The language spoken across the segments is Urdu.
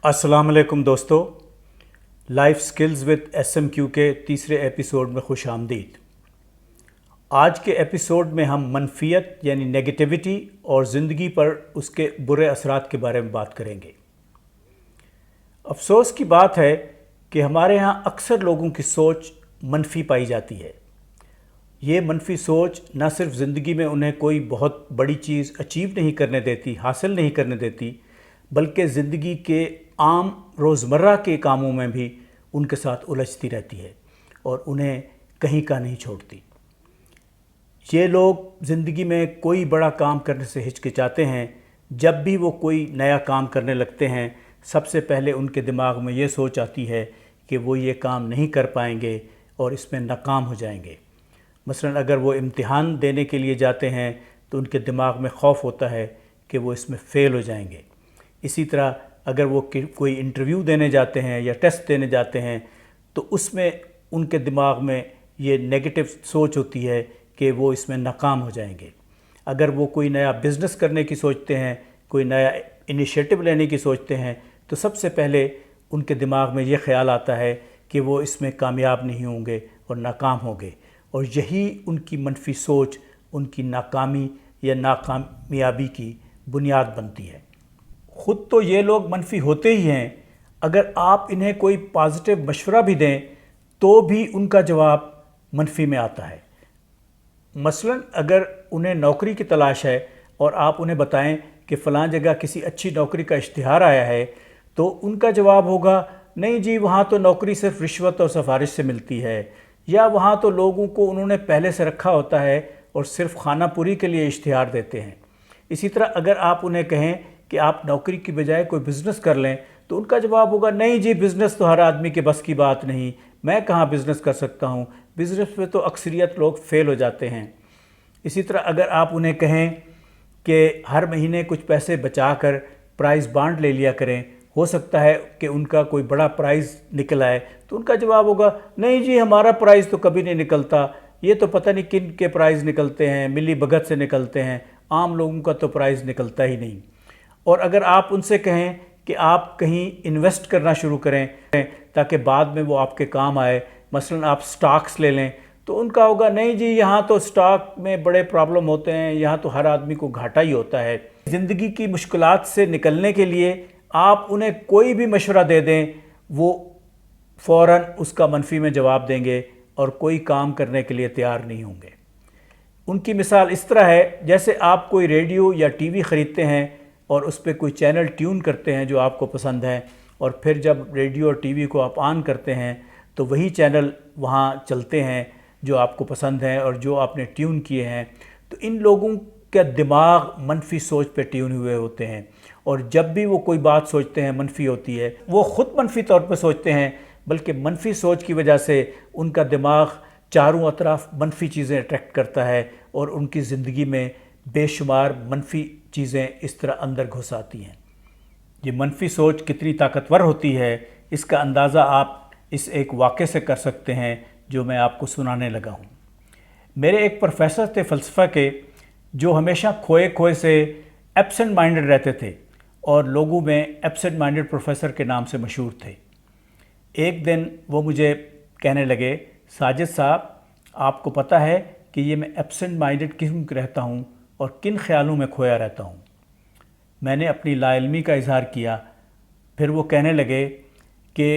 السلام علیکم دوستو، life skills with S M Q کے تیسرے ایپیسوڈ میں خوش آمدید۔ آج کے ایپیسوڈ میں ہم منفیت یعنی نیگیٹیوٹی اور زندگی پر اس کے برے اثرات کے بارے میں بات کریں گے۔ افسوس کی بات ہے کہ ہمارے ہاں اکثر لوگوں کی سوچ منفی پائی جاتی ہے۔ یہ منفی سوچ نہ صرف زندگی میں انہیں کوئی بہت بڑی چیز اچیو نہیں کرنے دیتی، حاصل نہیں کرنے دیتی، بلکہ زندگی کے عام روزمرہ کے کاموں میں بھی ان کے ساتھ الجھتی رہتی ہے اور انہیں کہیں کا نہیں چھوڑتی۔ یہ لوگ زندگی میں کوئی بڑا کام کرنے سے ہچکچاتے ہیں۔ جب بھی وہ کوئی نیا کام کرنے لگتے ہیں، سب سے پہلے ان کے دماغ میں یہ سوچ آتی ہے کہ وہ یہ کام نہیں کر پائیں گے اور اس میں ناکام ہو جائیں گے۔ مثلا اگر وہ امتحان دینے کے لیے جاتے ہیں تو ان کے دماغ میں خوف ہوتا ہے کہ وہ اس میں فیل ہو جائیں گے۔ اسی طرح اگر وہ کوئی انٹرویو دینے جاتے ہیں یا ٹیسٹ دینے جاتے ہیں تو اس میں ان کے دماغ میں یہ نیگیٹو سوچ ہوتی ہے کہ وہ اس میں ناکام ہو جائیں گے۔ اگر وہ کوئی نیا بزنس کرنے کی سوچتے ہیں، کوئی نیا انیشیٹو لینے کی سوچتے ہیں تو سب سے پہلے ان کے دماغ میں یہ خیال آتا ہے کہ وہ اس میں کامیاب نہیں ہوں گے اور ناکام ہوں گے، اور یہی ان کی منفی سوچ ان کی ناکامی یا ناکامیابی کی بنیاد بنتی ہے۔ خود تو یہ لوگ منفی ہوتے ہی ہیں، اگر آپ انہیں کوئی پازیٹیو مشورہ بھی دیں تو بھی ان کا جواب منفی میں آتا ہے۔ مثلا اگر انہیں نوکری کی تلاش ہے اور آپ انہیں بتائیں کہ فلاں جگہ کسی اچھی نوکری کا اشتہار آیا ہے تو ان کا جواب ہوگا، نہیں جی وہاں تو نوکری صرف رشوت اور سفارش سے ملتی ہے، یا وہاں تو لوگوں کو انہوں نے پہلے سے رکھا ہوتا ہے اور صرف خانہ پوری کے لیے اشتہار دیتے ہیں۔ اسی طرح اگر آپ انہیں کہیں کہ آپ نوکری کی بجائے کوئی بزنس کر لیں تو ان کا جواب ہوگا، نہیں جی بزنس تو ہر آدمی کے بس کی بات نہیں، میں کہاں بزنس کر سکتا ہوں، بزنس میں تو اکثریت لوگ فیل ہو جاتے ہیں۔ اسی طرح اگر آپ انہیں کہیں کہ ہر مہینے کچھ پیسے بچا کر پرائز بانڈ لے لیا کریں، ہو سکتا ہے کہ ان کا کوئی بڑا پرائز نکل آئے، تو ان کا جواب ہوگا، نہیں جی ہمارا پرائز تو کبھی نہیں نکلتا، یہ تو پتہ نہیں کن کے پرائز نکلتے ہیں، ملی بھگت سے نکلتے ہیں، عام لوگوں کا تو پرائز نکلتا ہی نہیں۔ اور اگر آپ ان سے کہیں کہ آپ کہیں انویسٹ کرنا شروع کریں تاکہ بعد میں وہ آپ کے کام آئے، مثلا آپ سٹاکس لے لیں، تو ان کا ہوگا، نہیں جی یہاں تو سٹاک میں بڑے پرابلم ہوتے ہیں، یہاں تو ہر آدمی کو گھاٹا ہی ہوتا ہے۔ زندگی کی مشکلات سے نکلنے کے لیے آپ انہیں کوئی بھی مشورہ دے دیں، وہ فوراً اس کا منفی میں جواب دیں گے اور کوئی کام کرنے کے لیے تیار نہیں ہوں گے۔ ان کی مثال اس طرح ہے جیسے آپ کوئی ریڈیو یا ٹی وی خریدتے ہیں اور اس پہ کوئی چینل ٹیون کرتے ہیں جو آپ کو پسند ہے، اور پھر جب ریڈیو اور ٹی وی کو آپ آن کرتے ہیں تو وہی چینل وہاں چلتے ہیں جو آپ کو پسند ہیں اور جو آپ نے ٹیون کیے ہیں۔ تو ان لوگوں کا دماغ منفی سوچ پہ ٹیون ہوئے ہوتے ہیں، اور جب بھی وہ کوئی بات سوچتے ہیں منفی ہوتی ہے، وہ خود منفی طور پہ سوچتے ہیں، بلکہ منفی سوچ کی وجہ سے ان کا دماغ چاروں اطراف منفی چیزیں اٹریکٹ کرتا ہے اور ان کی زندگی میں بے شمار منفی چیزیں اس طرح اندر گھس آتی ہیں۔ یہ منفی سوچ کتنی طاقتور ہوتی ہے اس کا اندازہ آپ اس ایک واقعے سے کر سکتے ہیں جو میں آپ کو سنانے لگا ہوں۔ میرے ایک پروفیسر تھے فلسفہ کے، جو ہمیشہ کھوئے کھوئے سے ایبسنٹ مائنڈڈ رہتے تھے اور لوگوں میں ایبسنٹ مائنڈڈ پروفیسر کے نام سے مشہور تھے۔ ایک دن وہ مجھے کہنے لگے، ساجد صاحب آپ کو پتہ ہے کہ یہ میں ایبسنٹ مائنڈڈ کیوں رہتا ہوں اور کن خیالوں میں کھویا رہتا ہوں؟ میں نے اپنی لا علمی کا اظہار کیا۔ پھر وہ کہنے لگے کہ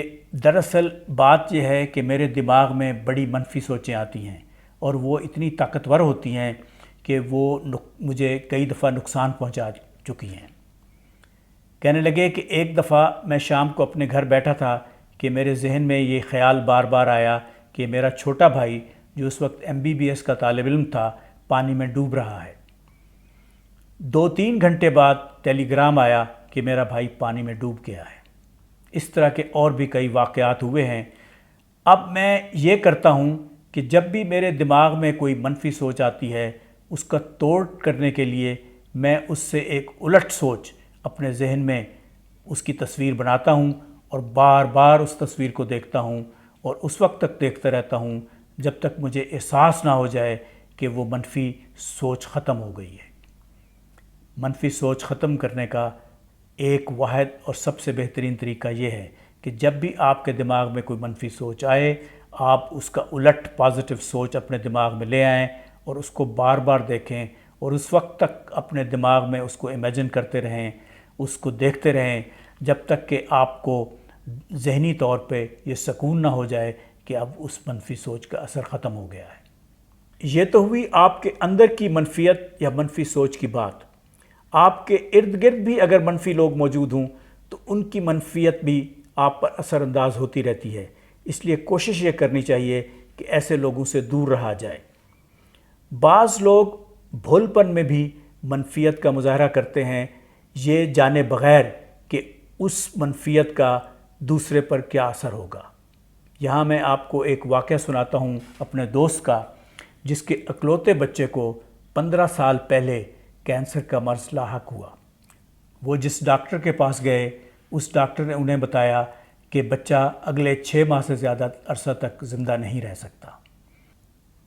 دراصل بات یہ ہے کہ میرے دماغ میں بڑی منفی سوچیں آتی ہیں اور وہ اتنی طاقتور ہوتی ہیں کہ وہ مجھے کئی دفعہ نقصان پہنچا چکی ہیں۔ کہنے لگے کہ ایک دفعہ میں شام کو اپنے گھر بیٹھا تھا کہ میرے ذہن میں یہ خیال بار بار آیا کہ میرا چھوٹا بھائی جو اس وقت MBBS کا طالب علم تھا پانی میں ڈوب رہا ہے۔ 2-3 گھنٹے بعد ٹیلی گرام آیا کہ میرا بھائی پانی میں ڈوب گیا ہے۔ اس طرح کے اور بھی کئی واقعات ہوئے ہیں۔ اب میں یہ کرتا ہوں کہ جب بھی میرے دماغ میں کوئی منفی سوچ آتی ہے، اس کا توڑ کرنے کے لیے میں اس سے ایک الٹ سوچ اپنے ذہن میں اس کی تصویر بناتا ہوں اور بار بار اس تصویر کو دیکھتا ہوں، اور اس وقت تک دیکھتا رہتا ہوں جب تک مجھے احساس نہ ہو جائے کہ وہ منفی سوچ ختم ہو گئی ہے۔ منفی سوچ ختم کرنے کا ایک واحد اور سب سے بہترین طریقہ یہ ہے کہ جب بھی آپ کے دماغ میں کوئی منفی سوچ آئے، آپ اس کا الٹ پازیٹیو سوچ اپنے دماغ میں لے آئیں اور اس کو بار بار دیکھیں، اور اس وقت تک اپنے دماغ میں اس کو امیجن کرتے رہیں، اس کو دیکھتے رہیں جب تک کہ آپ کو ذہنی طور پہ یہ سکون نہ ہو جائے کہ اب اس منفی سوچ کا اثر ختم ہو گیا ہے۔ یہ تو ہوئی آپ کے اندر کی منفیت یا منفی سوچ کی بات۔ آپ کے ارد گرد بھی اگر منفی لوگ موجود ہوں تو ان کی منفیت بھی آپ پر اثر انداز ہوتی رہتی ہے، اس لیے کوشش یہ کرنی چاہیے کہ ایسے لوگوں سے دور رہا جائے۔ بعض لوگ بھول پن میں بھی منفیت کا مظاہرہ کرتے ہیں، یہ جانے بغیر کہ اس منفیت کا دوسرے پر کیا اثر ہوگا۔ یہاں میں آپ کو ایک واقعہ سناتا ہوں اپنے دوست کا، جس کے اکلوتے بچے کو 15 سال پہلے کینسر کا مرض لاحق ہوا۔ وہ جس ڈاکٹر کے پاس گئے، اس ڈاکٹر نے انہیں بتایا کہ بچہ اگلے 6 ماہ سے زیادہ عرصہ تک زندہ نہیں رہ سکتا۔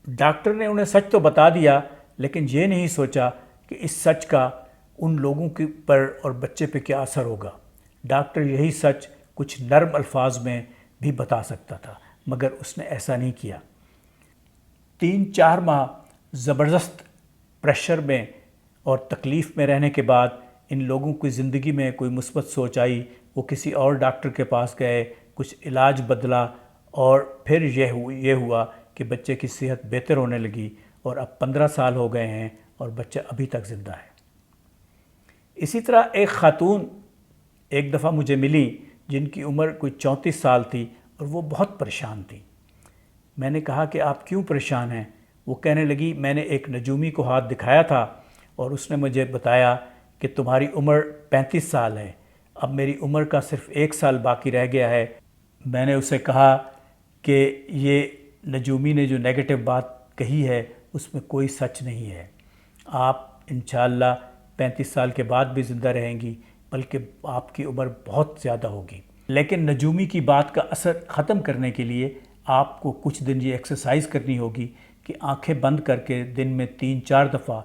ڈاکٹر نے انہیں سچ تو بتا دیا، لیکن یہ نہیں سوچا کہ اس سچ کا ان لوگوں کے پر اور بچے پہ کیا اثر ہوگا۔ ڈاکٹر یہی سچ کچھ نرم الفاظ میں بھی بتا سکتا تھا، مگر اس نے ایسا نہیں کیا۔ 3-4 ماہ زبردست پریشر میں اور تکلیف میں رہنے کے بعد ان لوگوں کی زندگی میں کوئی مثبت سوچ آئی، وہ کسی اور ڈاکٹر کے پاس گئے، کچھ علاج بدلا، اور پھر یہ ہوا کہ بچے کی صحت بہتر ہونے لگی، اور اب 15 سال ہو گئے ہیں اور بچہ ابھی تک زندہ ہے۔ اسی طرح ایک خاتون ایک دفعہ مجھے ملی جن کی عمر کوئی 34 سال تھی اور وہ بہت پریشان تھی۔ میں نے کہا کہ آپ کیوں پریشان ہیں؟ وہ کہنے لگی میں نے ایک نجومی کو ہاتھ دکھایا تھا اور اس نے مجھے بتایا کہ تمہاری عمر 35 سال ہے، اب میری عمر کا صرف 1 سال باقی رہ گیا ہے۔ میں نے اسے کہا کہ یہ نجومی نے جو نیگیٹو بات کہی ہے اس میں کوئی سچ نہیں ہے، آپ انشاءاللہ 35 سال کے بعد بھی زندہ رہیں گی، بلکہ آپ کی عمر بہت زیادہ ہوگی۔ لیکن نجومی کی بات کا اثر ختم کرنے کے لیے آپ کو کچھ دن یہ ایکسرسائز کرنی ہوگی کہ آنکھیں بند کر کے دن میں 3-4 دفعہ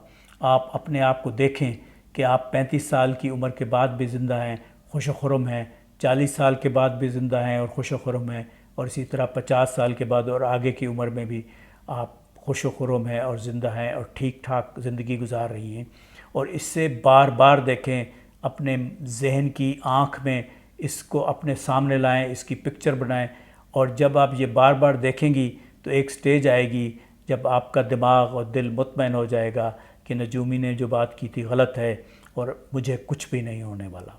آپ اپنے آپ کو دیکھیں کہ آپ 35 سال کی عمر کے بعد بھی زندہ ہیں، خوش و خرم ہیں، 40 سال کے بعد بھی زندہ ہیں اور خوش و خرم ہیں، اور اسی طرح 50 سال کے بعد اور آگے کی عمر میں بھی آپ خوش و خرم ہیں اور زندہ ہیں اور ٹھیک ٹھاک زندگی گزار رہی ہیں۔ اور اس سے بار بار دیکھیں، اپنے ذہن کی آنکھ میں اس کو اپنے سامنے لائیں، اس کی پکچر بنائیں، اور جب آپ یہ بار بار دیکھیں گی تو ایک سٹیج آئے گی جب آپ کا دماغ اور دل مطمئن ہو جائے گا کہ نجومی نے جو بات کی تھی غلط ہے اور مجھے کچھ بھی نہیں ہونے والا۔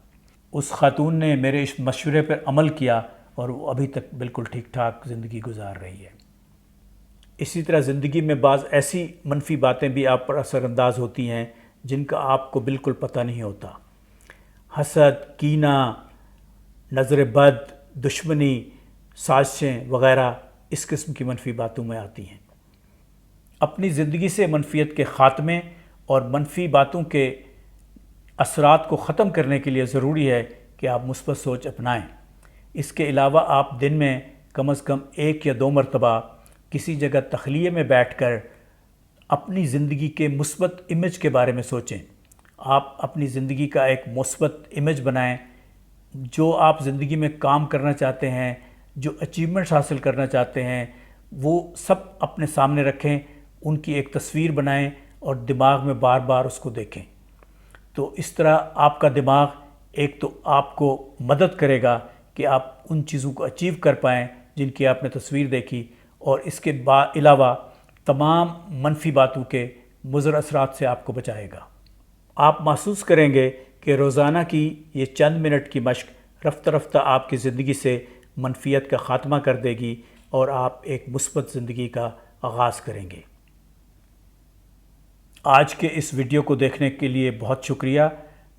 اس خاتون نے میرے اس مشورے پر عمل کیا اور وہ ابھی تک بالکل ٹھیک ٹھاک زندگی گزار رہی ہے۔ اسی طرح زندگی میں بعض ایسی منفی باتیں بھی آپ پر اثر انداز ہوتی ہیں جن کا آپ کو بالکل پتہ نہیں ہوتا۔ حسد، کینہ، نظر بد، دشمنی، سازشیں وغیرہ اس قسم کی منفی باتوں میں آتی ہیں۔ اپنی زندگی سے منفیت کے خاتمے اور منفی باتوں کے اثرات کو ختم کرنے کے لیے ضروری ہے کہ آپ مثبت سوچ اپنائیں۔ اس کے علاوہ آپ دن میں کم از کم 1 یا 2 مرتبہ کسی جگہ تخلیے میں بیٹھ کر اپنی زندگی کے مثبت امیج کے بارے میں سوچیں۔ آپ اپنی زندگی کا ایک مثبت امیج بنائیں، جو آپ زندگی میں کام کرنا چاہتے ہیں، جو اچیومنٹس حاصل کرنا چاہتے ہیں، وہ سب اپنے سامنے رکھیں، ان کی ایک تصویر بنائیں اور دماغ میں بار بار اس کو دیکھیں۔ تو اس طرح آپ کا دماغ ایک تو آپ کو مدد کرے گا کہ آپ ان چیزوں کو اچیو کر پائیں جن کی آپ نے تصویر دیکھی، اور اس کے علاوہ تمام منفی باتوں کے مضر اثرات سے آپ کو بچائے گا۔ آپ محسوس کریں گے کہ روزانہ کی یہ چند منٹ کی مشق رفتہ رفتہ آپ کی زندگی سے منفیت کا خاتمہ کر دے گی اور آپ ایک مثبت زندگی کا آغاز کریں گے۔ آج کے اس ویڈیو کو دیکھنے کے لیے بہت شکریہ۔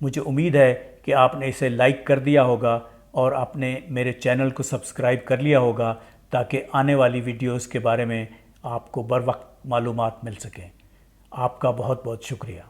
مجھے امید ہے کہ آپ نے اسے لائک کر دیا ہوگا اور آپ نے میرے چینل کو سبسکرائب کر لیا ہوگا تاکہ آنے والی ویڈیوز کے بارے میں آپ کو بر وقت معلومات مل سکیں۔ آپ کا بہت بہت شکریہ۔